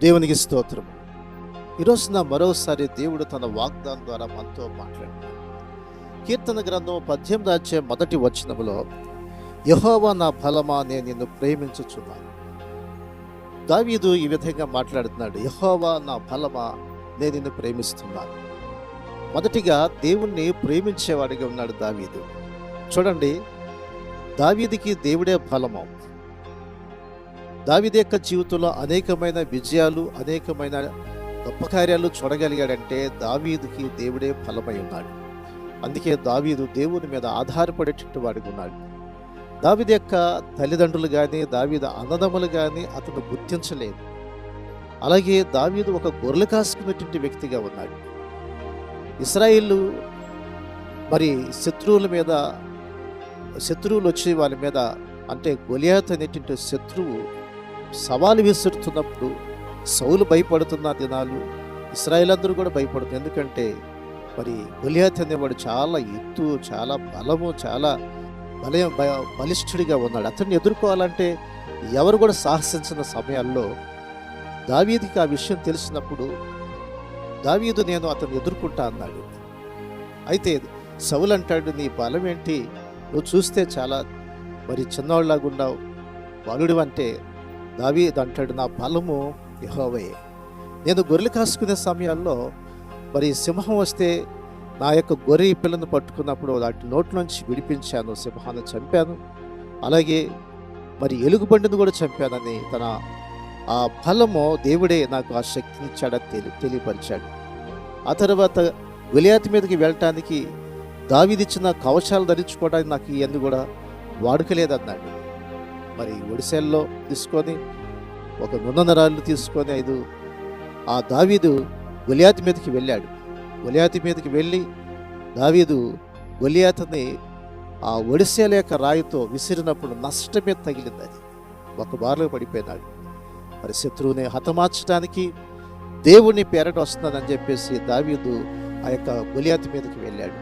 దేవునికి స్తోత్రం. ఈరోజున మరోసారి దేవుడు తన వాగ్దానం ద్వారా మనతో మాట్లాడాడు. కీర్తన గ్రంథం 18వ అధ్యాయం 1వ వచనములో, యెహోవా నా బలమా, నేను నిన్ను ప్రేమించుచున్నాను. దావీదు ఈ విధంగా మాట్లాడుతున్నాడు, యెహోవా నా బలమా, నేను నిన్ను ప్రేమిస్తున్నాను. మొదటిగా దేవుణ్ణి ప్రేమించేవాడిగా ఉన్నాడు దావీదు. చూడండి, దావీదుకి దేవుడే బలము. దావీదు యొక్క జీవితంలో అనేకమైన విజయాలు, అనేకమైన గొప్ప కార్యాలు చూడగలిగాడంటే దావీదుకి దేవుడే బలమై ఉన్నాడు. అందుకే దావీదు దేవుని మీద ఆధారపడేటట్టు వాడిగా ఉన్నాడు. దావీదు యొక్క తల్లిదండ్రులు కానీ, దావీదు అన్నదమ్ములు కానీ అతను గుర్తించలేదు. అలాగే దావీదు ఒక గొర్రెలు కాసుకునేటువంటి వ్యక్తిగా ఉన్నాడు. ఇశ్రాయేలు మరి శత్రువులు వచ్చి వాళ్ళ మీద, అంటే గొలియాతు అనేటువంటి శత్రువు సవాలు విసురుతున్నప్పుడు సౌలు భయపడుతున్న దినాలు ఇశ్రాయేలు అందరూ కూడా భయపడుతుంది. ఎందుకంటే మరి గొలియాతు అనేవాడు చాలా ఎత్తు, చాలా బలము, చాలా బలిష్ఠుడిగా ఉన్నాడు. అతన్ని ఎదుర్కోవాలంటే ఎవరు కూడా సాహసించిన సమయాల్లో దావీదుకి ఆ విషయం తెలిసినప్పుడు దావీదు నేను అతన్ని ఎదుర్కొంటా అన్నాడు. అయితే సౌలు అంటాడు, నీ బలం ఏంటి, నువ్వు చూస్తే చాలా మరి చిన్నవాళ్ళలాగా ఉన్నావు, బాలుడు అంటే. దావీదు అంటాడు, నా బలము యెహోవాయే. నేను గొర్రెలు కాసుకునే సమయాల్లో మరి సింహం వస్తే నా యొక్క గొర్రె పిల్లను పట్టుకున్నప్పుడు వాటి నోట్లోంచి విడిపించాను, సింహాన్ని చంపాను. అలాగే మరి ఎలుగుబండిని కూడా చంపానని తన ఆ బలము దేవుడే నాకు ఆ శక్తినిచ్చాడని తెలియపరిచాడు. ఆ తర్వాత గొలియాతు మీదకి వెళ్ళటానికి దావీదిచ్చిన కవచాలు ధరించుకోవడానికి నాకు ఇవన్నీ కూడా వాడుకలేదన్నాడు. మరి ఒడిశాల్లో తీసుకొని ఒక నున్నరాళ్ళు తీసుకొని ఆ దావీదు గొలియాతు మీదకి వెళ్ళాడు. గొలియాతు మీదకి వెళ్ళి దావీదు గొలియాతుని ఆ ఒడిశాల యొక్క రాయితో విసిరినప్పుడు నష్టమే తగిలింది. అది ఒక బారులో పడిపోయినాడు. మరి శత్రువుని హతమార్చడానికి దేవుని పేరట వస్తున్నానని చెప్పేసి దావీదు ఆ యొక్క గొలియాతు మీదకి వెళ్ళాడు.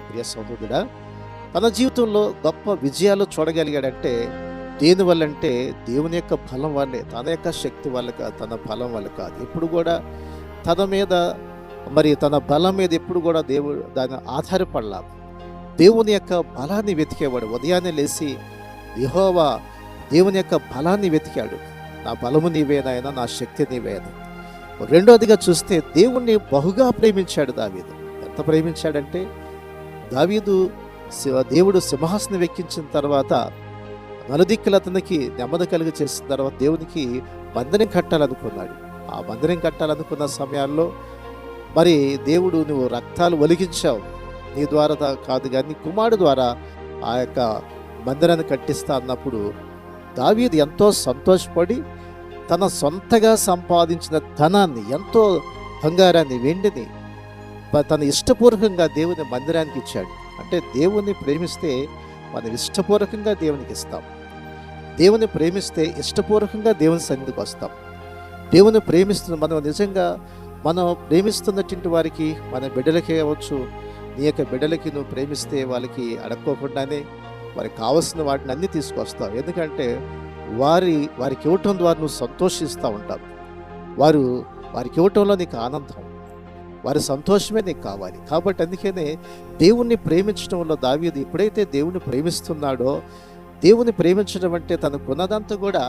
ప్రియ సహోదరుడా, తన జీవితంలో గొప్ప విజయాలు చూడగలిగాడంటే దేనివల్లంటే దేవుని యొక్క బలం వల్లే, తన యొక్క శక్తి వల్ల కాదు, తన బలం వల్ల కాదు. ఎప్పుడు కూడా తన మీద తన బలం మీద ఎప్పుడు కూడా దేవుడు దాన్ని ఆధారపడలా. దేవుని యొక్క బలాన్ని వెతికేవాడు. ఉదయాన్నే లేచి యెహోవా దేవుని యొక్క బలాన్ని వెతికాడు. నా బలము నీవేనాయన, నా శక్తి నీవేనా. రెండోదిగా చూస్తే దేవుణ్ణి బహుగా ప్రేమించాడు దావీదు. ఎంత ప్రేమించాడంటే దేవుడు సింహాసనం ఎక్కించిన తర్వాత నలుదిక్కులు అతనికి నెమ్మది కలిగి చేసిన తర్వాత దేవునికి మందిరం కట్టాలనుకున్నాడు. ఆ మందిరం కట్టాలనుకున్న సమయాల్లో మరి దేవుడు, నువ్వు రక్తాలు ఒలిగించావు, నీ ద్వారా కాదు కానీ నీ కుమారుడు ద్వారా ఆ యొక్క మందిరాన్ని కట్టిస్తా అన్నప్పుడు దావీదు ఎంతో సంతోషపడి తన సొంతగా సంపాదించిన ధనాన్ని, ఎంతో బంగారాన్ని, వెండిని తన ఇష్టపూర్వకంగా దేవుని మందిరానికి ఇచ్చాడు. అంటే దేవుణ్ణి ప్రేమిస్తే మనం ఇష్టపూర్వకంగా దేవునికి ఇస్తాం. దేవుని ప్రేమిస్తే ఇష్టపూర్వకంగా దేవుని సన్నిధికి వస్తాం. దేవుని ప్రేమిస్తున్న మనం ప్రేమిస్తున్నటువంటి వారికి, మన బిడ్డలకే అవ్వచ్చు, నీ యొక్క బిడ్డలకి నువ్వు ప్రేమిస్తే వాళ్ళకి అడక్కోకుండానే వారికి కావలసిన వాటిని అన్నీ తీసుకొస్తావు. ఎందుకంటే వారికి ఇవ్వటం ద్వారా నువ్వు సంతోషిస్తూ ఉంటావు. వారికి ఇవ్వటంలో నీకు ఆనందం, వారి సంతోషమే నీకు కావాలి. కాబట్టి అందుకనే దేవుణ్ణి ప్రేమించడంలో దావీదు ఎప్పుడైతే దేవుణ్ణి ప్రేమిస్తున్నాడో, దేవుని ప్రేమించడం అంటే తనకున్నదంతా కూడా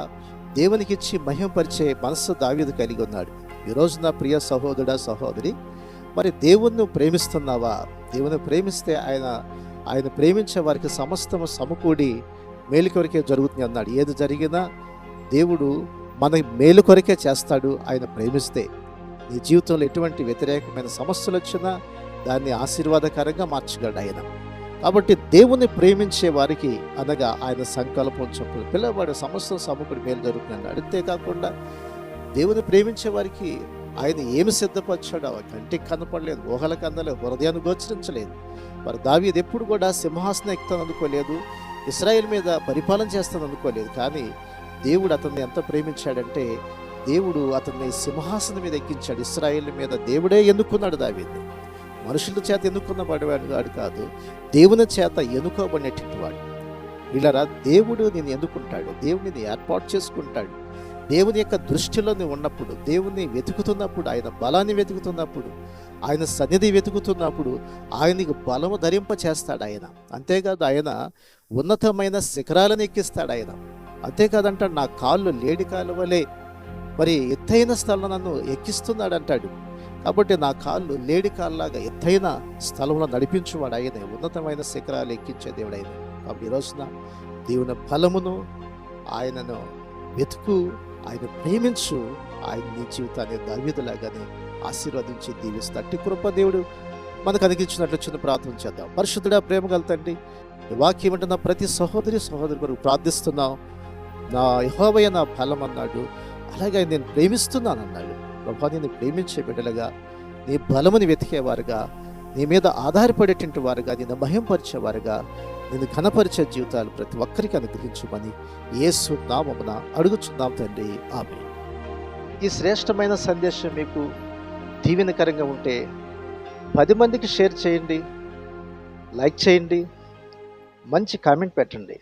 దేవునికి ఇచ్చి మహిమపరిచే మనస్సు దావీదు కలిగి ఉన్నాడు. ఈరోజు నా ప్రియ సహోదరుడా, సహోదరి, మరి దేవుణ్ణి ప్రేమిస్తున్నావా? దేవుని ప్రేమిస్తే ఆయన ప్రేమించే వారికి సమస్తము సమకూడి మేలు కొరకే జరుగుతుంది అన్నాడు. ఏది జరిగినా దేవుడు మన మేలు కొరకే చేస్తాడు ఆయన ప్రేమిస్తే. నీ జీవితంలో ఎటువంటి వ్యతిరేకమైన సమస్యలు వచ్చినా దాన్ని ఆశీర్వాదకరంగా మార్చగలడు ఆయన. కాబట్టి దేవుని ప్రేమించే వారికి, అనగా ఆయన సంకల్పం చొప్పున పిల్లవాడు సమస్తం సమకూడి మేలు జరుగుతుంది. అంతేకాకుండా దేవుని ప్రేమించే వారికి ఆయన ఏమి సిద్ధపరిచాడో కంటికి కనపడలేదు, ఊహలకు అందలేదు, హృదయాన్ని గోచరించలేదు. మరి దావీదు ఎప్పుడు కూడా సింహాసనం ఎక్కుతాను అనుకోలేదు, ఇశ్రాయేలు మీద పరిపాలన చేస్తాను అనుకోలేదు. కానీ దేవుడు అతన్ని ఎంత ప్రేమించాడంటే దేవుడు అతన్ని సింహాసనం మీద ఎక్కించాడు. ఇశ్రాయేలు మీద దేవుడే ఎన్నుకున్నాడు దావీదుని. మనుషుల చేత ఎన్నుకున్నవాడు కాదు, దేవుని చేత ఎన్నుకోబడినటువంటి వాడు. వీళ్ళరా, దేవుడు నేను ఎన్నుకుంటాడు, దేవుడిని ఏర్పాటు చేసుకుంటాడు. దేవుని యొక్క దృష్టిలో నువ్వు ఉన్నప్పుడు, దేవుని వెతుకుతున్నప్పుడు, ఆయన బలాన్ని వెతుకుతున్నప్పుడు, ఆయన సన్నిధి వెతుకుతున్నప్పుడు ఆయనకు బలము ధరింప చేస్తాడు ఆయన. అంతేకాదు, ఆయన ఉన్నతమైన శిఖరాలను ఎక్కిస్తాడు ఆయన. అంతేకాదంట, నా కాళ్ళు లేడి కాళ్ళ వలె మరి ఎత్తైన స్థలంలో నన్ను ఎక్కిస్తున్నాడు అంటాడు. కాబట్టి నా కాళ్ళు లేడి కాళ్ళలాగా ఎత్తైన స్థలంలో నడిపించువాడు ఆయనే, ఉన్నతమైన శిఖరాలు ఎక్కించే దేవుడు ఆయన. కాబట్టి ఈ రోజున దేవుని ఫలమును, ఆయనను వెతుకు, ఆయన ప్రేమించు, ఆయన నీ జీవితాన్ని దావీదులాగానే ఆశీర్వదించి దీవిస్తూ అట్టి కృప దేవుడు మనకు అనుగ్రహించినట్లు చిన్న ప్రార్థన చేద్దాం. పరిశుద్ధుడా, ప్రేమ గల తండ్రి, ఈ వాక్యం వింటున్న ప్రతి సహోదరి కొరకు ప్రార్థిస్తున్నాం. నా యెహోవాయే నా బలం అన్నాడు, అలాగే నేను ప్రేమిస్తున్నాను అన్నాడు. ప్రభా, నేను ప్రేమించే బిడ్డలుగా, నీ బలముని వెతికేవారుగా, నీ మీద ఆధారపడేటువంటి వారుగా, నిన్ను మహింపరిచేవారుగా, నిన్ను ఘనపరిచే జీవితాలు ప్రతి ఒక్కరికి అనుగ్రహించమని యేసు నామమున అడుగుచున్నాం తండ్రి, ఆమేన్. ఈ శ్రేష్టమైన సందేశం మీకు దీవెనకరంగా ఉంటే 10 మందికి షేర్ చేయండి, లైక్ చేయండి, మంచి కామెంట్ పెట్టండి.